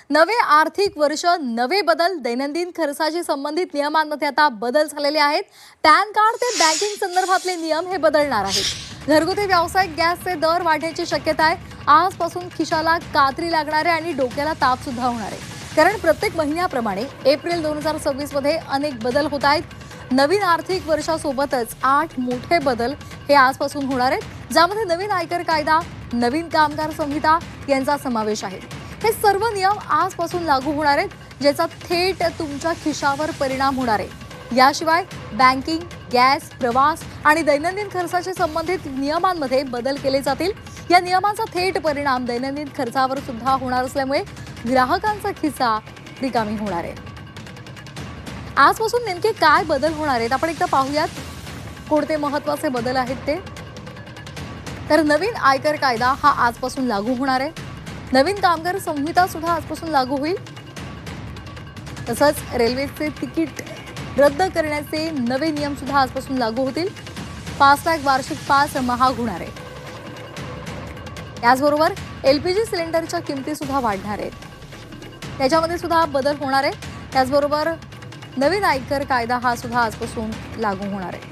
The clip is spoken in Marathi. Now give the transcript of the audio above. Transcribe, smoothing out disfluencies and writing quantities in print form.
नवे आर्थिक वर्ष नवे बदल दैनंदिन खर्चाशी संबंधित नियमांमध्ये आता बदल झालेले आहेत। पॅन कार्ड ते बँकिंग संदर्भातले नियम हे बदलणार आहेत। घरगुती व्यावसायिक गॅसचे दर वाढण्याची शक्यता आहे। आजपासून खिशाला कात्री लागणार आहे आणि डोक्याला ताप सुद्धा होणार आहे, कारण प्रत्येक महिन्याप्रमाणे एप्रिल 2026 मध्ये अनेक बदल होत आहेत। नवीन आर्थिक वर्षासोबतच 8 मोठे बदल हे आजपासून होणार आहेत, ज्यामध्ये नवीन आयकर कायदा, नवीन कामगार संहिता यांचा समावेश आहे। हे सर्व नियम आजपासून लागू होणार आहेत, ज्याचा थेट तुमच्या खिशावर परिणाम होणार आहे। याशिवाय बँकिंग, गॅस, प्रवास आणि दैनंदिन खर्चाशी संबंधित नियमांमध्ये बदल केले जातील। या नियमांचा थेट परिणाम दैनंदिन खर्चावर सुद्धा होणार असल्यामुळे ग्राहकांचा खिसा रिकामी होणार आहे। आजपासून नेमके काय बदल होणार आहेत आपण एकदा पाहूयात, कोणते महत्त्वाचे बदल आहेत ते। तर नवीन आयकर कायदा हा आजपासून लागू होणार आहे। नवीन कामगार संहिता सुद्धा आजपासून लागू होईल। तसंच रेल्वेचे तिकीट रद्द करण्याचे नवे नियम सुद्धा आजपासून लागू होतील। फास्टॅग वार्षिक पास महाग होणार आहे। याचबरोबर LPG सिलेंडरच्या किमती सुद्धा वाढणार आहेत, त्याच्यामध्ये सुद्धा बदल होणार आहे। त्याचबरोबर नवीन आयकर कायदा हा सुद्धा आजपासून लागू होणार आहे।